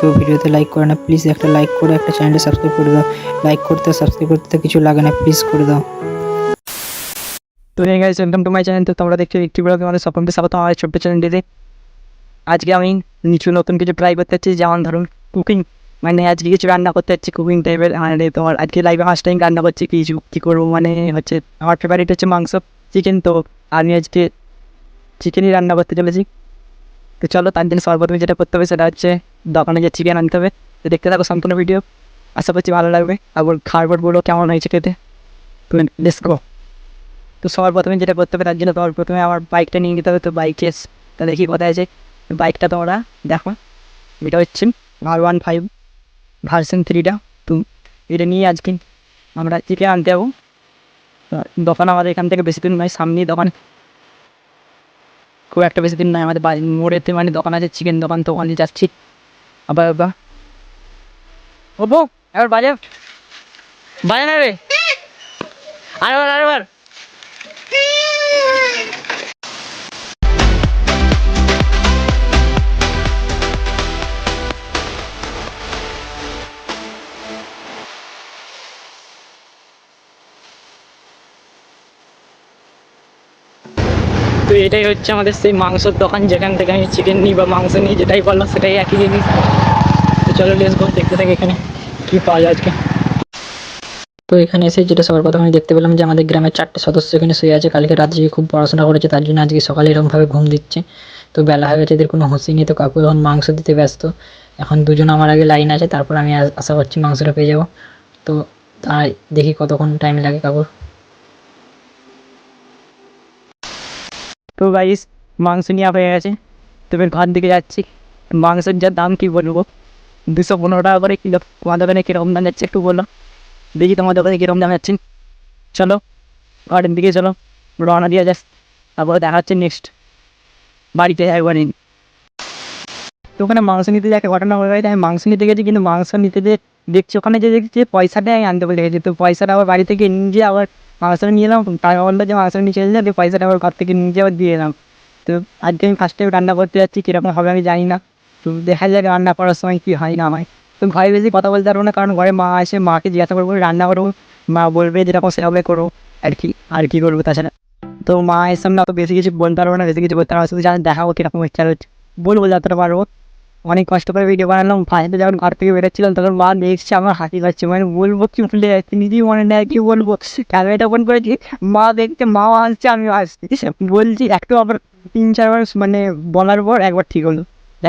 কেউ ভিডিওতে লাইক করে না, প্লিজ একটা লাইক করে একটা চ্যানেলটা সাবস্ক্রাইব করে দাও। লাইক করতে সাবস্ক্রাইব করতে কিছু লাগে না, প্লিজ করে দাও। তো hey guys, welcome to my channel. তো তোমরা দেখছো একটি ব্লগ, আমাদের সকলকে স্বাগত আমার ছোট্ট চ্যানেলটিতে। আজকে আমি নতুন কিছু ট্রাই করতে চাচ্ছি, যেমন ধরুন কুকিং, মানে আজকে কিছু রান্না করতে যাচ্ছি কুকিং টাইপের। মানে তোমার আজকে লাইভে ফার্স্ট টাইম রান্না করছি। কিছু কী করবো মানে হচ্ছে আমার ফেভারিট হচ্ছে মাংস, চিকেন। তো আমি আজকে চিকেনই রান্না করতে চলেছি। তো চলো, তার জন্য সর্বপ্রথমে যেটা করতে হবে সেটা হচ্ছে দোকানে গিয়ে চিকেন আনতে হবে। তো দেখতে থাকো সম্পূর্ণ ভিডিও, আশা করছি ভালো লাগবে। আবার খাবার বলো কেমন হয়েছে খেতে। তো লেটস গো। তো সবার প্রথমে যেটা করতে হবে তার জন্য তোমার প্রথমে আমার বাইকটা নিয়ে যেতে হবে। তো বাইকে তা দেখি কোথায় আছে বাইকটা, তোমরা দেখো। এটা হচ্ছে R15 ভার্সন 3টা। তো এটা নিয়ে আজকে আমরা চিকেন আনতে যাবো। দোকান আমাদের এখান থেকে বেশি দিন নয়, সামনেই দোকান, খুব একটা বেশি দিন নয়। আমাদের মোড়েতে মানে দোকান আছে, চিকেন দোকান। তো ওখানে যাচ্ছি। আবার ওপো এবার বাজে বাজে না রে, আরেবার। তো এটাই হচ্ছে আমাদের সেই মাংসের দোকান, যেখান থেকে আমি চিকেন নিই বা মাংস নিই, যেটাই বললো সেটাই একই জিনিস। তো চলো লেটস গো, দেখতে থাকি এখানে কী পাওয়া যায় আজকে। তো এখানে এসে যেটা সবার প্রথমে আমি দেখতে পেলাম যে আমাদের গ্রামের 4টে সদস্য এখানে শুয়ে আছে। কালকে রাত জেগে খুব পড়াশোনা করেছে, তার জন্য আজকে সকালে এরকমভাবে ঘুম দিচ্ছে। তো বেলা হয়ে গেছে, এদের কোনো হুঁশি নেই। তো কাকু এখন মাংস দিতে ব্যস্ত। এখন দুজন আমার আগে লাইন আছে, তারপর আমি আশা করছি মাংসটা পেয়ে যাবো। তো তাই দেখি কতক্ষণ টাইম লাগে কাকুর। তো গাইস, মাংস নেওয়া হয়ে গেছে। তো এবার ঘর দিকে যাচ্ছি। মাংসের যা দাম কী বলবো, 215 টাকা করে কিলো। তোমার দোকানে কীরকম দাম যাচ্ছে একটু বলো, দেখি তোমার দোকানে কীরকম দাম যাচ্ছে। চলো ঘরের দিকে চলো, রওনা দিয়ে যাস। তারপরে দেখা হচ্ছে নেক্সট বাড়িতে একবার নিন। তো ওখানে মাংস নিতে যে একটা ঘটনা হয়ে গেছে, আমি মাংস নিতে গেছি, কিন্তু মাংস নিতে যে দেখছি ওখানে যে দেখছি পয়সাটা আমি আনতে বলে গেছি। তো পয়সাটা আবার বাড়ি থেকে নিয়ে আবার মাংসটা নিয়ে এলাম। তারা বললো যে মাংসটা নিয়ে চলে যাবে, পয়সাটা আবার ঘর থেকে নিয়ে আবার দিয়ে এলাম। তো আজকে আমি ফার্স্ট টাইম রান্না করতে যাচ্ছি, কীরকম হবে আমি জানি না। তো দেখা যাক রান্না করার সময় কী হয় না হয়। তো ঘরে বেশি কথা বলতে পারবো না, কারণ ঘরে মা আসে, মাকে জিজ্ঞাসা করবো রান্না করবো, মা বলবে যেরকম সেভাবে করো আর কি। আর কী করবো তাছাড়া। তো মা এর সামনে অত বেশি কিছু বলতে পারবো না, বেশি কিছু বলতে পারবো, শুধু জানি দেখাবো কীরকম ইচ্ছা হচ্ছে, বলবো যতটা পারবো। অনেক কষ্ট করে ভিডিও বানালাম। ফার্স্টে যখন ঘর থেকে বেরোচ্ছিলাম তখন মা দেখছে আমার হাসি পাচ্ছে, মানে বলবো কি ভুলে যাচ্ছি, নিজেই মনে নেয় কি বলবো। ক্যামেরাটা ওপেন করেছি, মা দেখছে, মাও হাসছে আমিও হাসছি। বলছি একটু আবার 3-4 বার মানে বলার পর একবার ঠিক হলো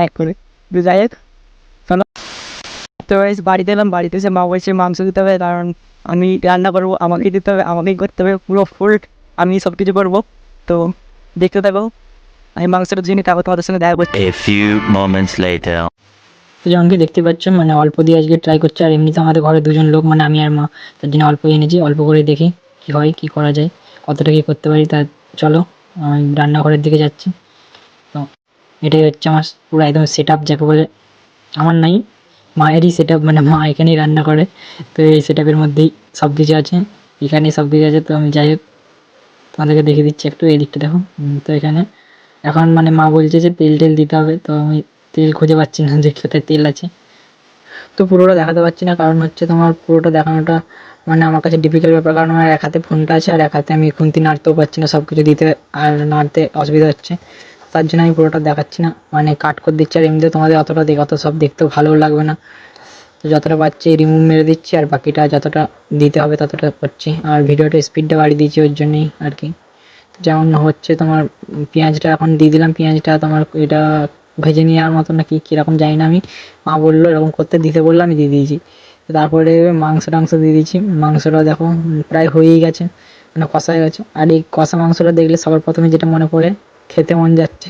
এক করে। তো যাই হোক, চলো। তো বাড়িতে এলাম, বাড়িতে এসে মা বলছে মাংস দিতে হবে, কারণ আমি রান্না করবো, আমাকেই দিতে হবে, আমাকেই করতে হবে পুরো ফুল, আমি সব কিছু করবো। তো দেখতে থাকো, আমি মাংসটা জেনে তারপর তোমাদের সঙ্গে দেখা করছি। A few moments later. তো যেমন কি দেখতে পাচ্ছ, মানে অল্প দিয়ে আজকে ট্রাই করছে। আর এমনিতে আমাদের ঘরে দুজন লোক, মানে আমি আর মা, তার জন্য অল্প এনেছি। অল্প করে দেখি কী হয়, কী করা যায়, কতটা কী করতে পারি। তা চলো আমি রান্নাঘরের দিকে যাচ্ছি। তো এটাই হচ্ছে আমার পুরো একদম সেট আপ, যাকে বলে আমার নাই, মায়েরই সেট আপ, মানে মা এখানেই রান্না করে। তো এই সেট আপের মধ্যেই সব কিছু আছে, এখানেই সব কিছু আছে। তো আমি যাই হোক তোমাদেরকে দেখিয়ে দিচ্ছি একটু, এই দিকটা দেখো। তো এখানে এখন মানে মা বলছে যে তেল টেল দিতে হবে। তো আমি তেল খুঁজে পাচ্ছি না যে কোথায় তেল আছে। তো পুরোটা দেখাতে পারছি না, কারণ হচ্ছে তোমার পুরোটা দেখানোটা মানে আমার কাছে ডিফিকাল্ট ব্যাপার, কারণ আমার এক হাতে ফোনটা আছে আর এক হাতে আমি খুন্তি নাড়তেও পারছি না, সব কিছু দিতে আর নাড়তে অসুবিধা হচ্ছে। তার জন্য আমি পুরোটা দেখাচ্ছি না, মানে কাট করে দিচ্ছি। আর এমনিতে তোমাদের অতটা অত সব দেখতেও ভালোও লাগবে না। তো যতটা পাচ্ছি রিমুভ মেরে দিচ্ছি, আর বাকিটা যতটা দিতে হবে ততটা করছি। আর ভিডিওটা স্পিডটা বাড়িয়ে দিয়েছি ওর জন্যই আর কি। যেমন হচ্ছে তোমার পেঁয়াজটা এখন দিয়ে দিলাম, পেঁয়াজটা তোমার এটা ভেজে নেওয়ার মতো নাকি কীরকম জানি না, আমি মা বললো এরকম করতে, দিতে বললো, আমি দিয়ে দিয়েছি। তো তারপরে মাংস টাংস দিয়ে দিয়েছি। মাংসটা দেখো প্রায় হয়েই গেছে, মানে কষা হয়ে গেছে। আর এই কষা মাংসটা দেখলে সবার প্রথমে যেটা মনে পড়ে, খেতে মন যাচ্ছে।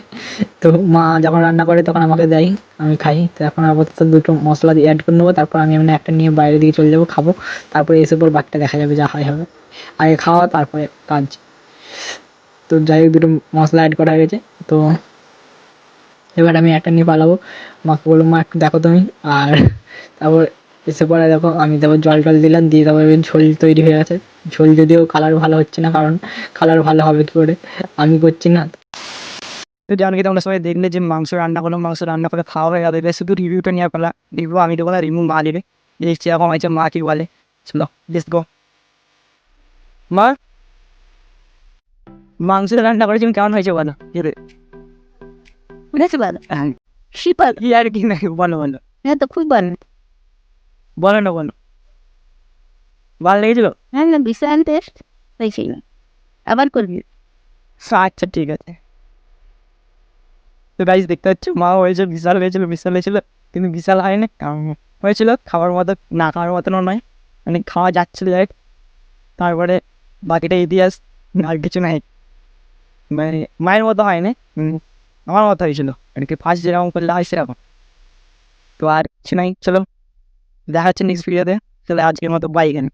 তো মা যখন রান্না করে তখন আমাকে দেয়, আমি খাই। তো এখন আপাতত দুটো মশলা দিয়ে অ্যাড করে নেবো, তারপর আমি এমনি একটা নিয়ে বাইরের দিকে চলে যাবো, খাবো। তারপরে এসে পর বাকিটা দেখা যাবে, যা হয় হবে। আগে খাওয়া তারপরে কাজ। তো যাই হোক, দুটো মশলা অ্যাড করা হয়ে গেছে। তো এবার আমি একটা নিয়ে পালাবো, মাকে বলবো মা একটু দেখো তুমি। আর তারপর এসে পরে দেখো আমি তারপর জল টল দিলাম, দিয়ে তারপর ঝোল তৈরি হয়ে গেছে। ঝোল যদিও কালার ভালো হচ্ছে না, কারণ কালার ভালো হবে কী করে, আমি করছি না। তো জানকে তোমরা সবাই দেখলে যে মাংস রান্না করে খাওয়া হয়ে যাবে, এবার শুধু রিভিউটা নিয়ে পেলা। রিভিউ আমি দেবো না, রিভিউ মা দেবে। দেখছি এখন হয়েছে মা কি বলে। চলো লেটস গো। মা, মাংস রান্না করেছি কেমন হয়েছে বলো? বুঝেছি ভালো হ্যাঁ, শিপাল কি আর কি নাকি, বলো বলো হ্যাঁ তো খুব ভালো বলো না বলো, ভালো লেগেছিল? হ্যাঁ না বিশাল টেস্ট হয়েছিল আবার করবি আচ্ছা ঠিক আছে। তো গাইজ দেখতে পাচ্ছ মা হয়েছে বিশাল হয়েছিল কিন্তু বিশাল হয়নি, হয়েছিল খাওয়ার মতো, না খাওয়ার মতনও নয়, মানে খাওয়া যাচ্ছিল যাই। তারপরে বাকিটা ইতিহাস, আর কিছু নাই। মানে মায়ের মতো হয়নি, আমার মতো হয়েছিল আর কি, ফার্স্ট যেরকম করলে হয় সেরকম। তো আর কিছু নাই, চলো দেখা হচ্ছে নেক্সট ভিডিওতে। চলো আজকের মতো বাই এখানে।